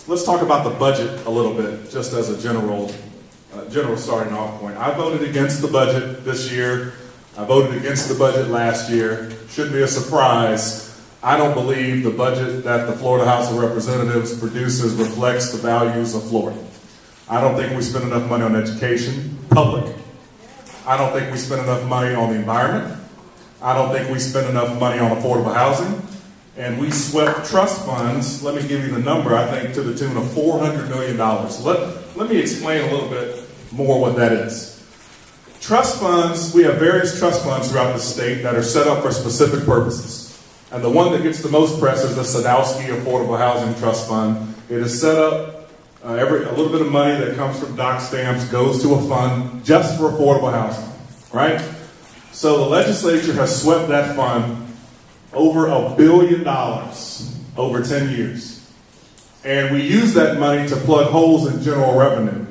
let's talk about the budget a little bit, just as a general starting off point. I voted against the budget this year. I voted against the budget last year. Shouldn't be a surprise. I don't believe the budget that the Florida House of Representatives produces reflects the values of Florida. I don't think we spend enough money on education, public. I don't think we spend enough money on the environment. I don't think we spend enough money on affordable housing. And we swept trust funds, let me give you the number, I think to the tune of $400 million. Let me explain a little bit more what that is. Trust funds, we have various trust funds throughout the state that are set up for specific purposes. And the one that gets the most press is the Sadowski Affordable Housing Trust Fund. It is set up, a little bit of money that comes from doc stamps goes to a fund just for affordable housing, right? So the legislature has swept that fund over $1 billion over 10 years. And we use that money to plug holes in general revenue.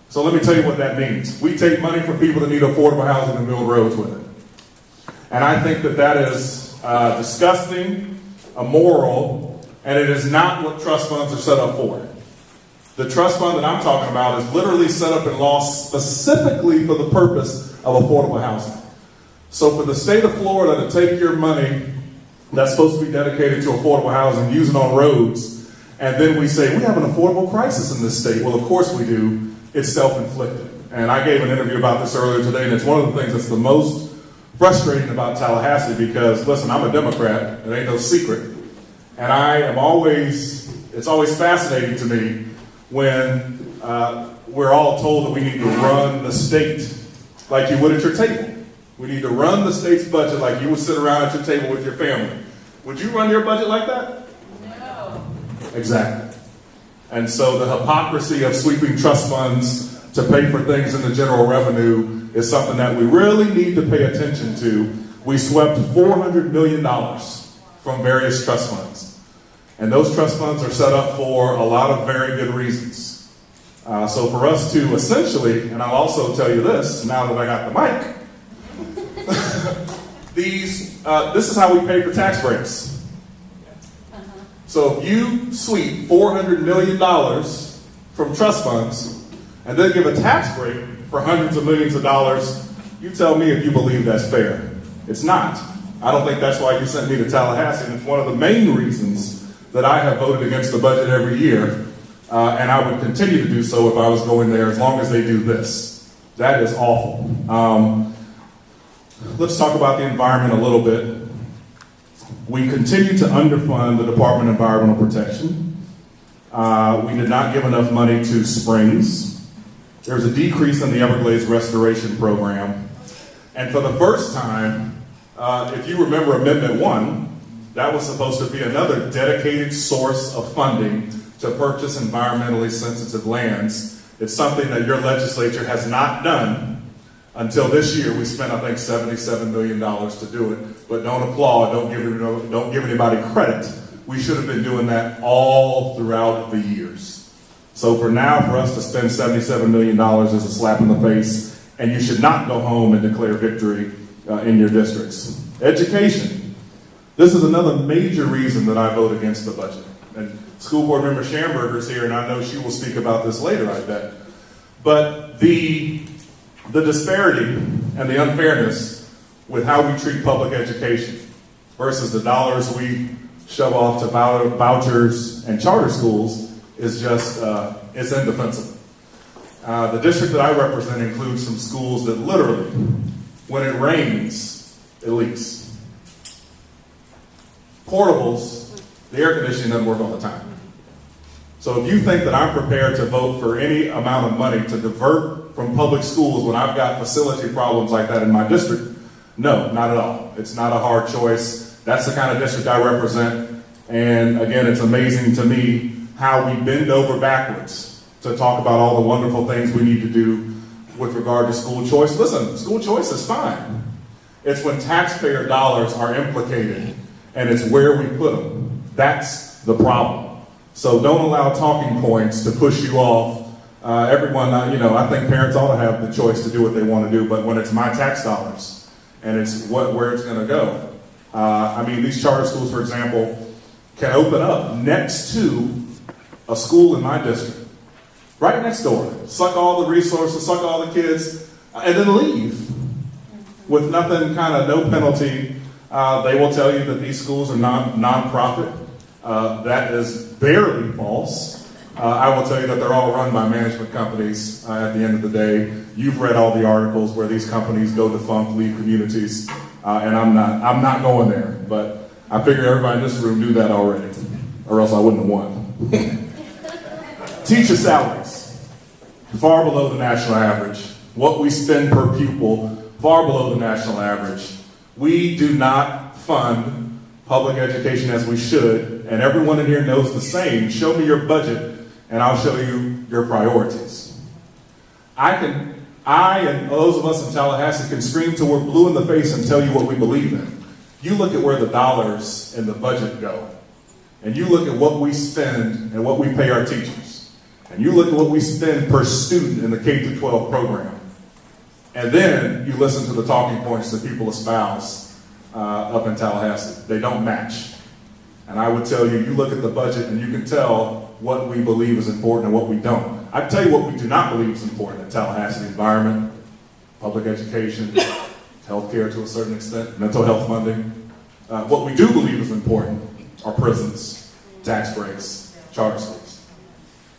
So let me tell you what that means. We take money from people that need affordable housing and build roads with it. And I think that that is disgusting, immoral, and it is not what trust funds are set up for. The trust fund that I'm talking about is literally set up in law specifically for the purpose of affordable housing. So for the state of Florida to take your money that's supposed to be dedicated to affordable housing, use it on roads, and then we say, we have an affordable crisis in this state. Well, of course we do. It's self-inflicted. And I gave an interview about this earlier today, and it's one of the things that's the most frustrating about Tallahassee because, listen, I'm a Democrat. It ain't no secret. And it's always fascinating to me when we're all told that we need to run the state like you would at your table. We need to run the state's budget like you would sit around at your table with your family. Would you run your budget like that? No. Exactly. And so the hypocrisy of sweeping trust funds to pay for things in the general revenue is something that we really need to pay attention to. We swept $400 million from various trust funds. And those trust funds are set up for a lot of very good reasons. So for us to essentially, and I'll also tell you this, now that I got the mic, this is how we pay for tax breaks. So if you sweep $400 million from trust funds and then give a tax break for hundreds of millions of dollars, you tell me if you believe that's fair. It's not. I don't think that's why you sent me to Tallahassee, and it's one of the main reasons that I have voted against the budget every year, and I would continue to do so if I was going there as long as they do this. That is awful. Let's talk about the environment a little bit. We continue to underfund the Department of Environmental Protection. We did not give enough money to Springs. There's a decrease in the Everglades Restoration Program. And for the first time, if you remember Amendment 1, that was supposed to be another dedicated source of funding to purchase environmentally sensitive lands. It's something that your legislature has not done. Until this year, we spent, I think, $77 million to do it. But don't applaud, don't give anybody credit. We should have been doing that all throughout the years. So for now, for us to spend $77 million is a slap in the face, and you should not go home and declare victory in your districts. Education. This is another major reason that I vote against the budget. And School Board Member Schamberger's here, and I know she will speak about this later, I bet. But the disparity and the unfairness with how we treat public education versus the dollars we shove off to vouchers and charter schools is just, it's indefensible. The district that I represent includes some schools that literally, when it rains, it leaks. Portables, the air conditioning doesn't work all the time. So if you think that I'm prepared to vote for any amount of money to divert from public schools when I've got facility problems like that in my district, no, not at all. It's not a hard choice. That's the kind of district I represent. And again, it's amazing to me how we bend over backwards to talk about all the wonderful things we need to do with regard to school choice. Listen, school choice is fine. It's when taxpayer dollars are implicated and it's where we put them. That's the problem. So don't allow talking points to push you off. Everyone, I think parents ought to have the choice to do what they want to do, but when it's my tax dollars and it's where it's going to go. These charter schools, for example, can open up next to a school in my district, right next door, suck all the resources, suck all the kids, and then leave with nothing, kind of no penalty. They will tell you that these schools are non-profit. That is barely false. I will tell you that they're all run by management companies at the end of the day. You've read all the articles where these companies go defunct, leave communities, and I'm not going there. But I figure everybody in this room knew that already, or else I wouldn't have won. Teacher salaries, far below the national average. What we spend per pupil, far below the national average. We do not fund public education as we should, and everyone in here knows the same. Show me your budget, and I'll show you your priorities. I and those of us in Tallahassee can scream till we're blue in the face and tell you what we believe in. You look at where the dollars in the budget go, and you look at what we spend and what we pay our teachers, and you look at what we spend per student in the K-12 program, and then you listen to the talking points that people espouse up in Tallahassee. They don't match. And I would tell you, you look at the budget and you can tell what we believe is important and what we don't. I tell you what we do not believe is important in Tallahassee: environment, public education, healthcare to a certain extent, mental health funding. What we do believe is important are prisons, tax breaks, charter schools.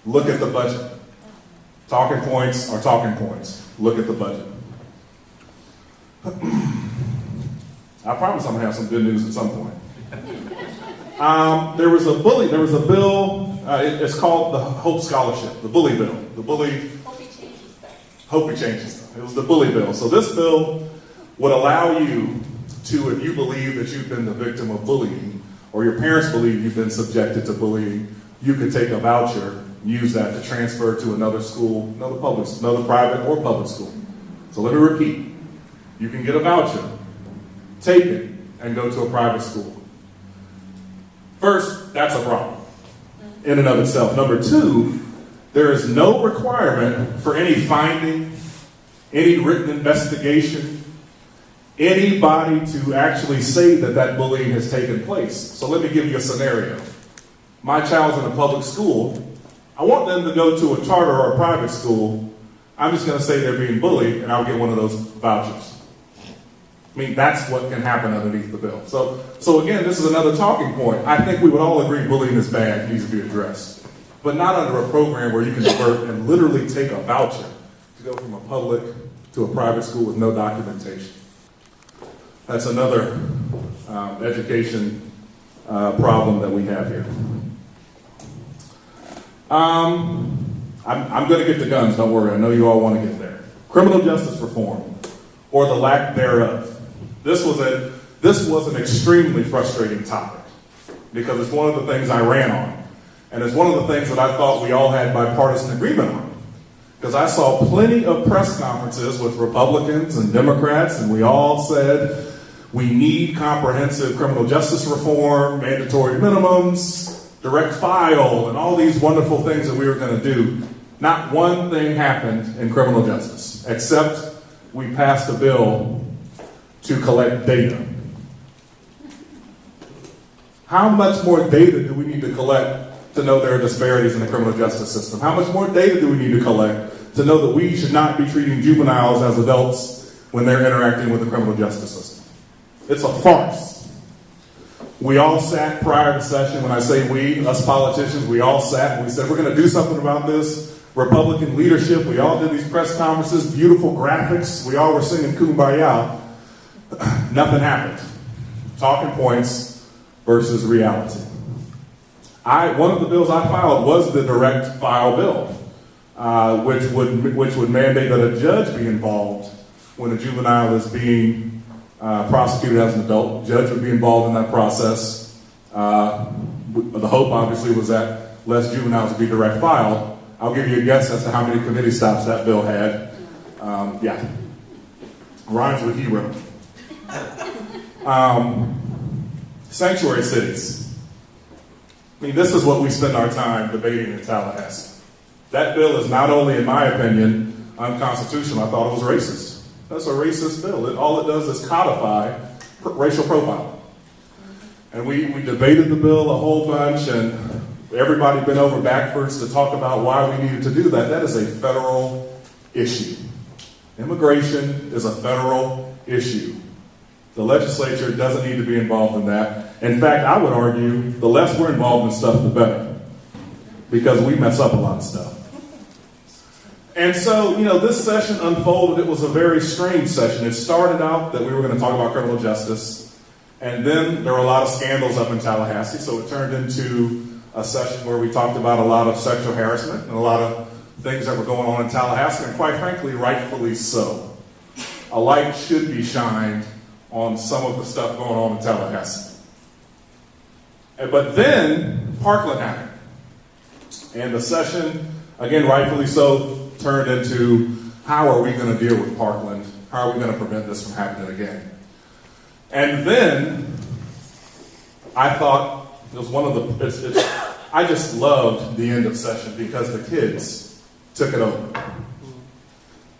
Look at the budget. Talking points are talking points. Look at the budget. I promise I'm going to have some good news at some point. There was a bill, it's called the Hope Scholarship, the bully bill. Hope he changes that. Hope he changes that. It was the bully bill. So this bill would allow you to, if you believe that you've been the victim of bullying, or your parents believe you've been subjected to bullying, you could take a voucher and use that to transfer to another school, another private or public school. So let me repeat. You can get a voucher, take it, and go to a private school. First, that's a problem in and of itself. Number two, there is no requirement for any finding, any written investigation, anybody to actually say that that bullying has taken place. So let me give you a scenario. My child's in a public school. I want them to go to a charter or a private school. I'm just going to say they're being bullied, and I'll get one of those vouchers. I mean, that's what can happen underneath the bill. So again, this is another talking point. I think we would all agree bullying is bad, needs to be addressed. But not under a program where you can divert and literally take a voucher to go from a public to a private school with no documentation. That's another education problem that we have here. I'm going to get to guns, don't worry. I know you all want to get there. Criminal justice reform, or the lack thereof. This was an extremely frustrating topic because it's one of the things I ran on. And it's one of the things that I thought we all had bipartisan agreement on. Because I saw plenty of press conferences with Republicans and Democrats, and we all said we need comprehensive criminal justice reform, mandatory minimums, direct file, and all these wonderful things that we were going to do. Not one thing happened in criminal justice, except we passed a bill to collect data. How much more data do we need to collect to know there are disparities in the criminal justice system? How much more data do we need to collect to know that we should not be treating juveniles as adults when they're interacting with the criminal justice system? It's a farce. We all sat prior to session. When I say we, us politicians, we all sat and we said, we're going to do something about this. Republican leadership, we all did these press conferences, beautiful graphics. We all were singing Kumbaya. Nothing happened. Talking points versus reality. One of the bills I filed was the direct file bill, which would mandate that a judge be involved when a juvenile is being prosecuted as an adult. The judge would be involved in that process. The hope, obviously, was that less juveniles would be direct filed. I'll give you a guess as to how many committee stops that bill had. Rhymes with hero. Sanctuary cities. I mean, this is what we spend our time debating in Tallahassee. That bill is not only, in my opinion, unconstitutional, I thought it was racist. That's a racist bill. All it does is codify racial profiling. And we debated the bill a whole bunch, and everybody bent over backwards to talk about why we needed to do that. That is a federal issue. Immigration is a federal issue. The legislature doesn't need to be involved in that. In fact, I would argue the less we're involved in stuff, the better, because we mess up a lot of stuff. And so, this session unfolded. It was a very strange session. It started out that we were going to talk about criminal justice, and then there were a lot of scandals up in Tallahassee, so it turned into a session where we talked about a lot of sexual harassment and a lot of things that were going on in Tallahassee, and quite frankly, rightfully so. A light should be shined on some of the stuff going on in Tallahassee. But then Parkland happened. And the session, again, rightfully so, turned into how are we going to deal with Parkland? How are we going to prevent this from happening again? And then I thought it was one of the, I just loved the end of session because the kids took it over.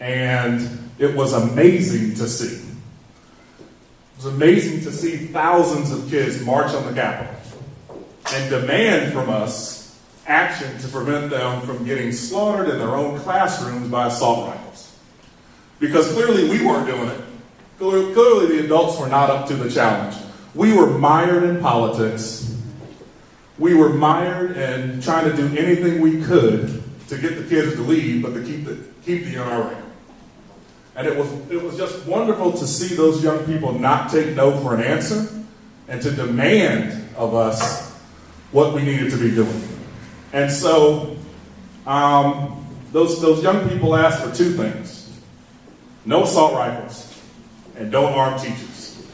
And it was amazing to see. It was amazing to see thousands of kids march on the Capitol and demand from us action to prevent them from getting slaughtered in their own classrooms by assault rifles. Because clearly we weren't doing it. Clearly the adults were not up to the challenge. We were mired in politics. We were mired in trying to do anything we could to get the kids to leave, but to keep the NRA. And it was just wonderful to see those young people not take no for an answer and to demand of us what we needed to be doing. And so those young people asked for two things: no assault rifles and don't arm teachers.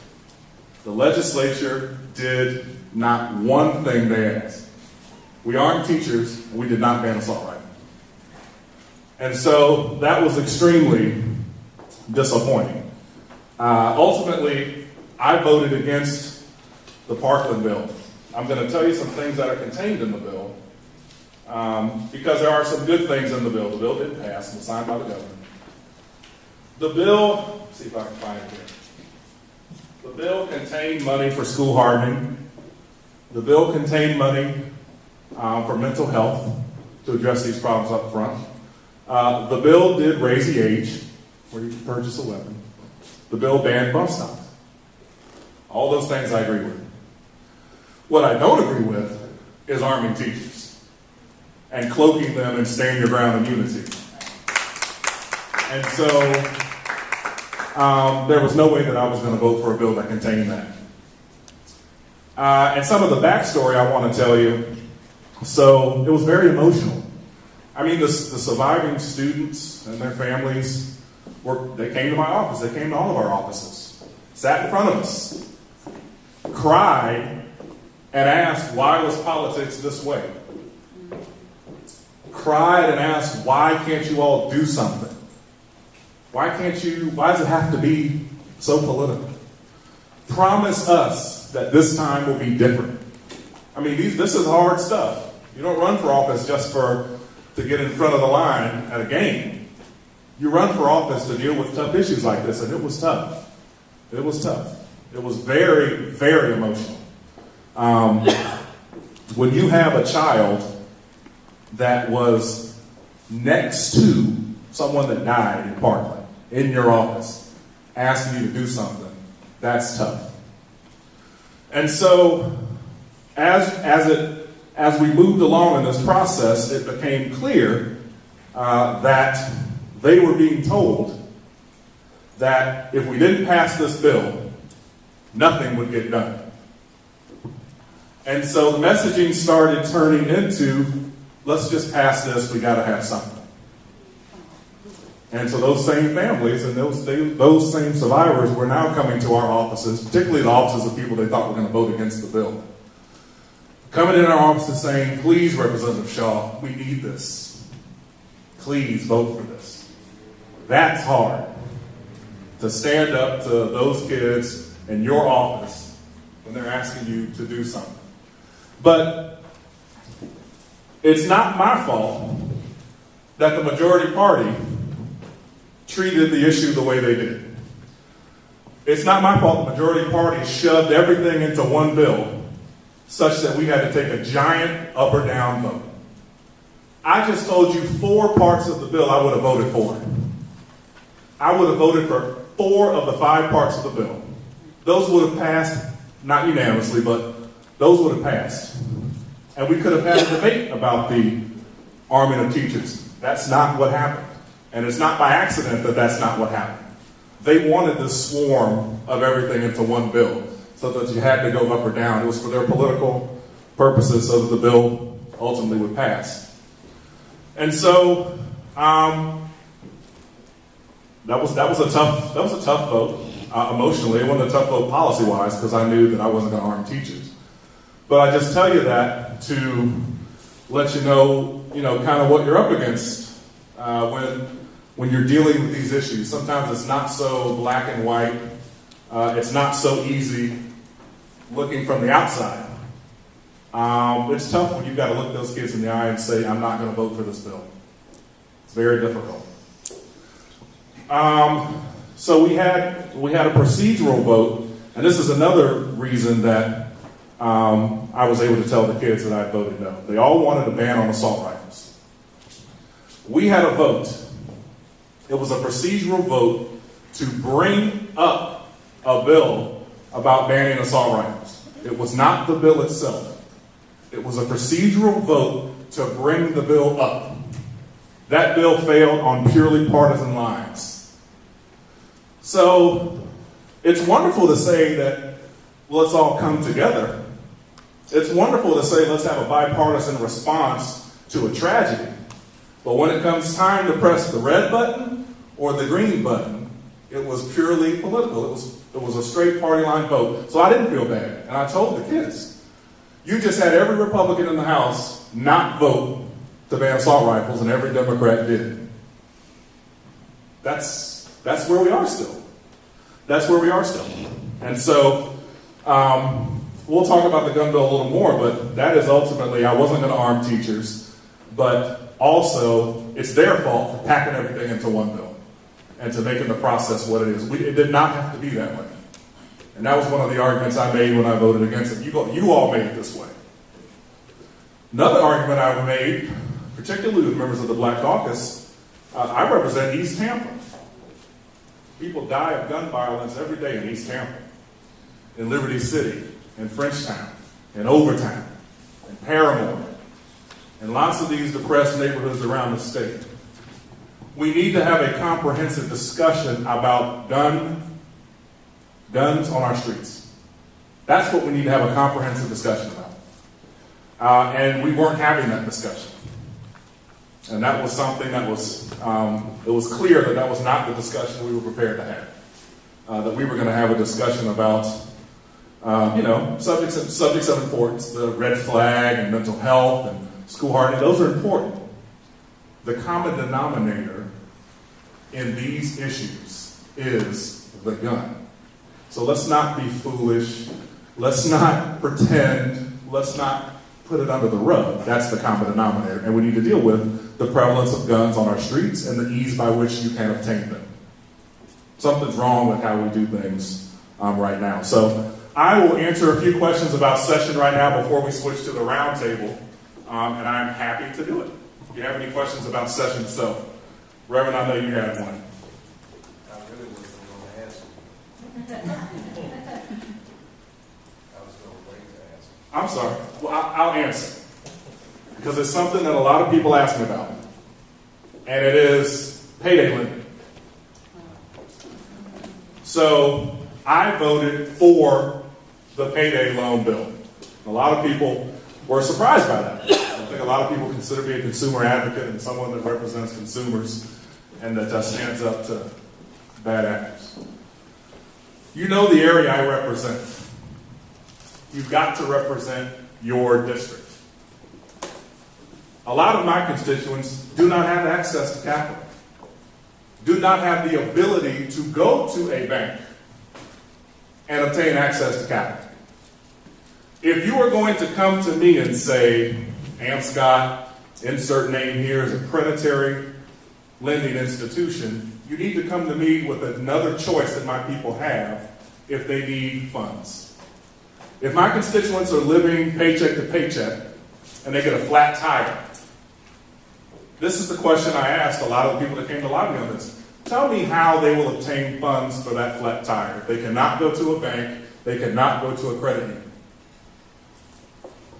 The legislature did not one thing they asked. We armed teachers, and we did not ban assault rifles. And so that was extremely disappointing. Ultimately, I voted against the Parkland bill. I'm going to tell you some things that are contained in the bill, because there are some good things in the bill. The bill did pass and was signed by the governor. The bill, let's see if I can find it here. The bill contained money for school hardening. The bill contained money for mental health to address these problems up front. The bill did raise the age where you can purchase a weapon. The bill banned bump stocks. All those things I agree with. What I don't agree with is arming teachers and cloaking them in stand your ground immunity. And so there was no way that I was going to vote for a bill that contained that. And some of the backstory I want to tell you. So it was very emotional. I mean, the surviving students and their families, they came to my office. They came to all of our offices, sat in front of us, cried, and asked, why was politics this way? Cried and asked, why can't you all do something? Why does it have to be so political? Promise us that this time will be different. I mean, this is hard stuff. You don't run for office just to get in front of the line at a game. You run for office to deal with tough issues like this, and it was tough. It was tough. It was very, very emotional. When you have a child that was next to someone that died in Parkland, in your office, asking you to do something, that's tough. And so, as we moved along in this process, it became clear that they were being told that if we didn't pass this bill, nothing would get done. And so the messaging started turning into, let's just pass this, we got to have something. And so those same families and those same survivors were now coming to our offices, particularly the offices of people they thought were going to vote against the bill. Coming in our offices saying, please, Representative Shaw, we need this. Please vote for this. That's hard, to stand up to those kids in your office when they're asking you to do something. But it's not my fault that the majority party treated the issue the way they did. It's not my fault the majority party shoved everything into one bill such that we had to take a giant up or down vote. I just told you 4 parts of the bill I would have voted for. I would have voted for 4 of the 5 parts of the bill. Those would have passed, not unanimously, but those would have passed. And we could have had a debate about the arming of teachers. That's not what happened. And it's not by accident that that's not what happened. They wanted the swarm of everything into one bill so that you had to go up or down. It was for their political purposes so that the bill ultimately would pass. And so that was a tough vote emotionally. It wasn't a tough vote policy-wise because I knew that I wasn't going to arm teachers. But I just tell you that to let you know, kind of what you're up against when you're dealing with these issues. Sometimes it's not so black and white. It's not so easy looking from the outside. It's tough when you've got to look those kids in the eye and say, I'm not going to vote for this bill. It's very difficult. So we had a procedural vote, and this is another reason that I was able to tell the kids that I voted no. They all wanted a ban on assault rifles. We had a vote. It was a procedural vote to bring up a bill about banning assault rifles. It was not the bill itself. It was a procedural vote to bring the bill up. That bill failed on purely partisan lines. So it's wonderful to say that let's all come together. It's wonderful to say let's have a bipartisan response to a tragedy. But when it comes time to press the red button or the green button, it was purely political. It was a straight party line vote. So I didn't feel bad. And I told the kids, you just had every Republican in the House not vote to ban assault rifles, and every Democrat did. That's where we are still. That's where we are still. And so we'll talk about the gun bill a little more, but that is ultimately, I wasn't going to arm teachers, but also it's their fault for packing everything into one bill and to making the process what it is. It did not have to be that way. And that was one of the arguments I made when I voted against it. You all made it this way. Another argument I made, particularly with members of the Black Caucus, I represent East Tampa. People die of gun violence every day in East Tampa, in Liberty City, in Frenchtown, in Overtown, in Paramore, and lots of these depressed neighborhoods around the state. We need to have a comprehensive discussion about guns on our streets. That's what we need to have a comprehensive discussion about. And we weren't having that discussion. And that was something that was, it was clear that that was not the discussion we were prepared to have. That we were going to have a discussion about, subjects of importance, the red flag and mental health and school hardening. Those are important. The common denominator in these issues is the gun. So let's not be foolish. Let's not pretend. Let's not put it under the rug. That's the common denominator. And we need to deal with the prevalence of guns on our streets and the ease by which you can obtain them. Something's wrong with how we do things right now. So I will answer a few questions about session right now before we switch to the round table. And I'm happy to do it. If you have any questions about session itself. Reverend, I know you had one. I really wasn't going to ask you. I was going to wait to ask. I'm sorry. Well, I'll answer. Because it's something that a lot of people ask me about. And it is payday limit. So I voted for the payday loan bill. A lot of people were surprised by that. I think a lot of people consider me a consumer advocate and someone that represents consumers and that stands up to bad actors. You know the area I represent. You've got to represent your district. A lot of my constituents do not have access to capital, do not have the ability to go to a bank and obtain access to capital. If you are going to come to me and say, AmScott, insert name here, is a predatory lending institution, you need to come to me with another choice that my people have if they need funds. If my constituents are living paycheck to paycheck and they get a flat tire, this is the question I asked a lot of the people that came to lobby on this. Tell me how they will obtain funds for that flat tire. They cannot go to a bank. They cannot go to a credit union.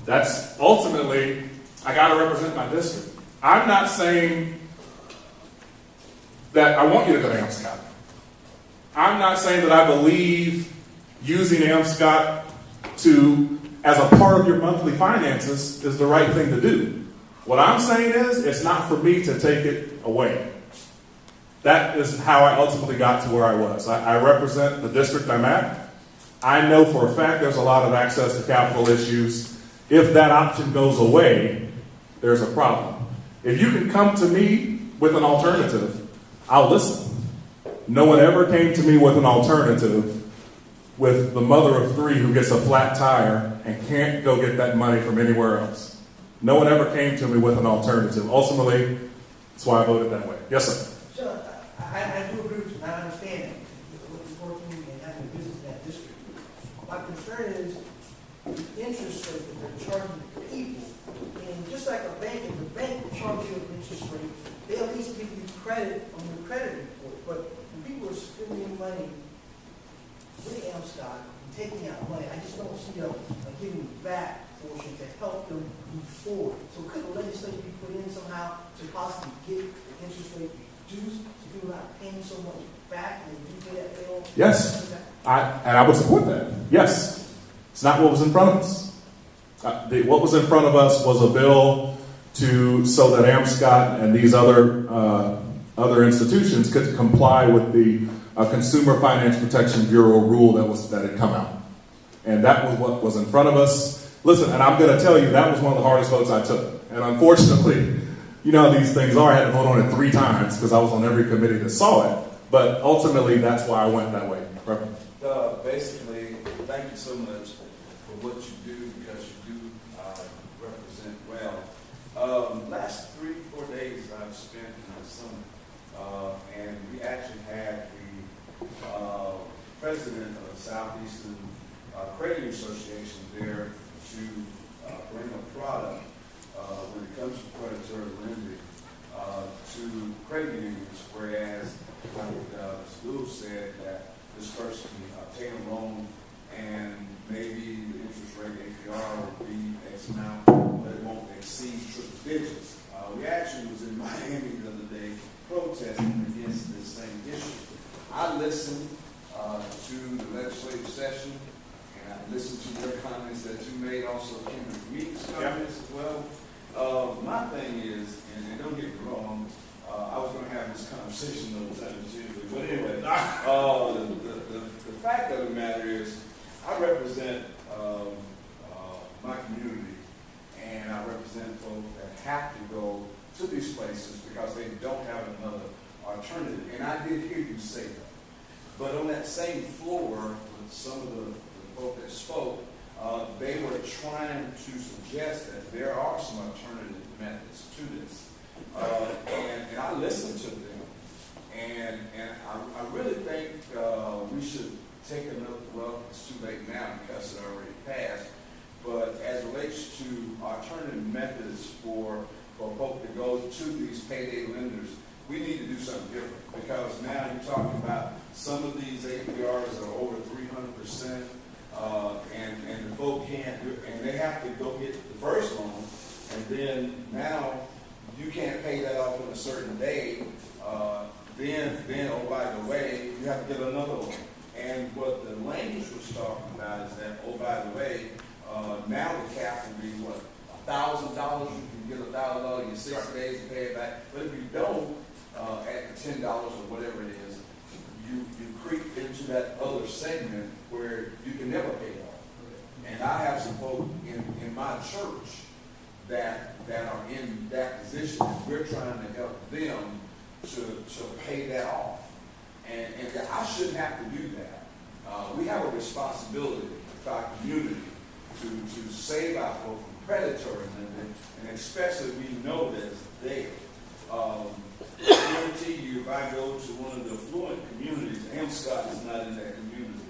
That's ultimately, I got to represent my district. I'm not saying that I want you to go to AMSCOT. I'm not saying that I believe using AMSCOT as a part of your monthly finances is the right thing to do. What I'm saying is, it's not for me to take it away. That is how I ultimately got to where I was. I represent the district I'm at. I know for a fact there's a lot of access to capital issues. If that option goes away, there's a problem. If you can come to me with an alternative, I'll listen. No one ever came to me with an alternative with the mother of three who gets a flat tire and can't go get that money from anywhere else. No one ever came to me with an alternative. Ultimately, that's why I voted that way. Yes, sir. So, I do agree with you, and I understand it. Working and having a business in that district. My concern is the interest rate that they're charging people. And just like a bank, if the bank will charge you an interest rate, they at least give you credit on your credit report. But when people are spending money with AMSCOT and taking out money, I just don't see a giving back portion to help them move forward. So could the legislation be put in somehow to possibly get the interest rate reduced so people are not paying so much back and they do pay that bill? Yes, I would support that. Yes, it's not what was in front of us. What was in front of us was a bill so that AMSCOT and these other institutions could comply with the Consumer Finance Protection Bureau rule that had come out, and that was what was in front of us. Listen, and I'm going to tell you, that was one of the hardest votes I took. And unfortunately, you know how these things are. I had to vote on it 3 times because I was on every committee that saw it. But ultimately, that's why I went that way. Reverend? Basically, thank you so much for what you do, because you do represent well. Last 3-4 days I've spent in the summit, and we actually had the president of the Southeastern Credit Association there to bring a product when it comes to predatory lending to credit unions, whereas like the school said that this person can obtain a loan and maybe the interest rate APR will be X amount, but it won't exceed triple digits. We actually was in Miami the other day protesting against this same issue. I listened to the legislative session, and I listened to your comments that you made, also Kendrick Meek's comments as well. My thing is, and don't get me wrong, I was going to have this conversation another time too, but anyway, the fact of the matter is, I represent my community, and I represent folks that have to go to these places because they don't have another alternative. And I did hear you say that. But on that same floor, with some of the folk that spoke, they were trying to suggest that there are some alternative methods to this. And I listened to them. And I really think we should take another, well, it's too late now because it already passed, but as it relates to alternative methods for folk to go to these payday lenders, we need to do something different, because now you're talking about some of these APRs are over 300%, and the folk can't do it, and they have to go get the first loan, and then now you can't pay that off in a certain day, then oh, by the way, you have to get another one. And what the language was talking about is that, oh, by the way, now the cap will be what, $1,000? You can get $1,000 in 6 days to pay it back. But if you don't, at the $10 or whatever it is, you creep into that other segment where you can never pay it off. And I have some folk in my church that are in that position, and we're trying to help them to pay that off. And I shouldn't have to do that. We have a responsibility to our community to save our folk from predatory lending, and especially we know that it's there. I guarantee you, if I go to one of the affluent communities, AMSCOT is not in that community,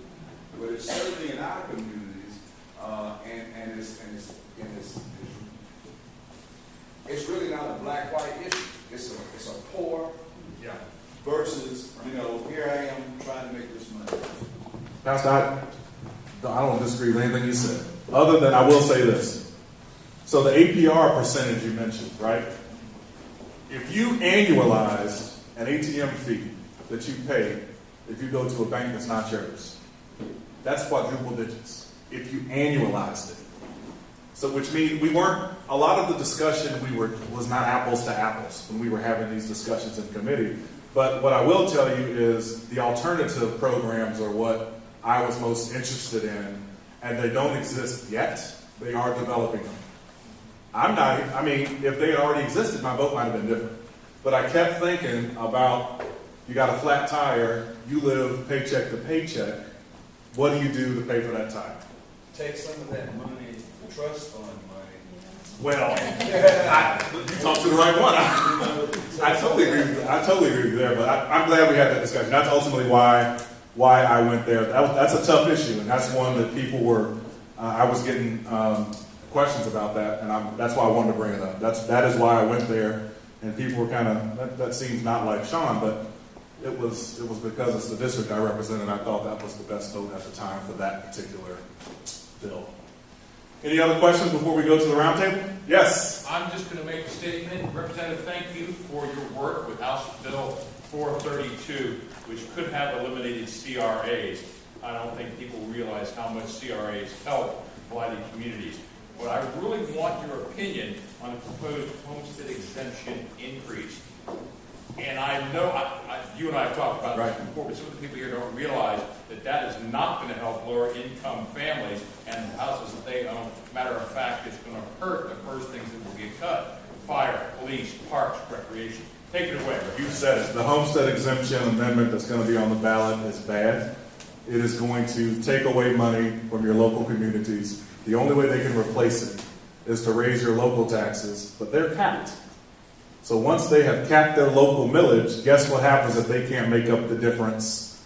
but it's certainly in our communities, Pastor, I don't disagree with anything you said, other than I will say this. So the APR percentage you mentioned, right? If you annualized an ATM fee that you pay if you go to a bank that's not yours, that's quadruple digits. If you annualized it. So which means a lot of the discussion was not apples to apples when we were having these discussions in committee. But what I will tell you is the alternative programs are what I was most interested in, and they don't exist yet. They are developing them. If they had already existed, my vote might have been different. But I kept thinking about, you got a flat tire, you live paycheck to paycheck, what do you do to pay for that tire? Take some of that money, the trust fund money. Well, you talked to the right one. I totally agree with you there, but I'm glad we had that discussion. That's ultimately why I went there. That's a tough issue, and that's one that people were, I was getting questions about that, and that's why I wanted to bring it up. That is why I went there, and people were kind of, that seems not like Sean, but it was because it's the district I represent, and I thought that was the best vote at the time for that particular bill. Any other questions before we go to the roundtable? Yes. I'm just going to make a statement. Representative, thank you for your work with House Bill 432, which could have eliminated CRAs. I don't think people realize how much CRAs help blighted communities. But I really want your opinion on the proposed homestead exemption increase. And I know you and I have talked about this before, but some of the people here don't realize that is not going to help lower income families and the houses that they own. Matter of fact, it's going to hurt the first things that will get cut: fire, police, parks, recreation. Take it away. You said it. The homestead exemption amendment that's going to be on the ballot is bad. It is going to take away money from your local communities. The only way they can replace it is to raise your local taxes, but they're capped. So once they have capped their local millage, guess what happens if they can't make up the difference?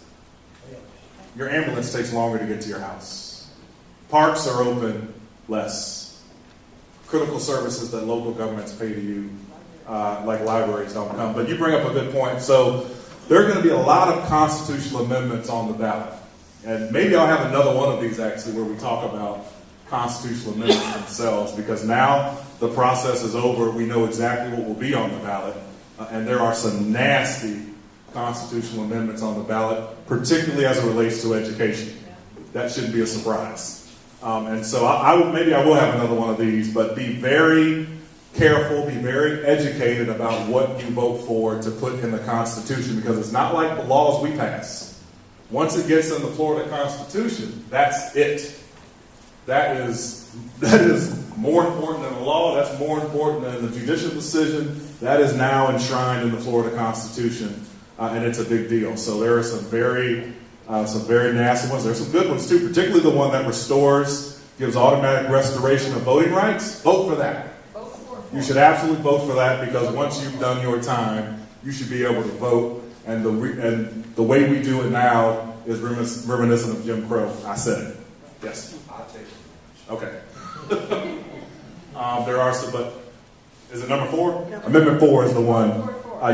Your ambulance takes longer to get to your house. Parks are open less. Critical services that local governments pay to you, like libraries, don't come. But you bring up a good point. So there are going to be a lot of constitutional amendments on the ballot. And maybe I'll have another one of these actually where we talk about constitutional amendments themselves, because now the process is over. We know exactly what will be on the ballot. And there are some nasty constitutional amendments on the ballot, particularly as it relates to education. That shouldn't be a surprise. And so maybe I will have another one of these, but be very careful, be very educated about what you vote for to put in the Constitution, because it's not like the laws we pass. Once it gets in the Florida Constitution, that's it. That is more important than the law. That's more important than the judicial decision. That is now enshrined in the Florida Constitution, and it's a big deal. So there are some very nasty ones. There's some good ones too, particularly the one that gives automatic restoration of voting rights. Vote for that. You should absolutely vote for that, because once you've done your time, you should be able to vote. And the way we do it now is reminiscent of Jim Crow. I said it. Yes. I'll take it. Okay. There are some, but is it number 4? No. Amendment 4 is the one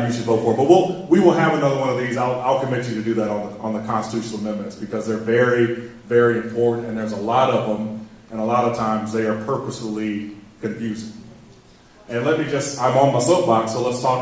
you should vote for. But we will have another one of these. I'll commit you to do that on the constitutional amendments, because they're very, very important, and there's a lot of them, and a lot of times they are purposefully confusing. And I'm on my soapbox, so let's talk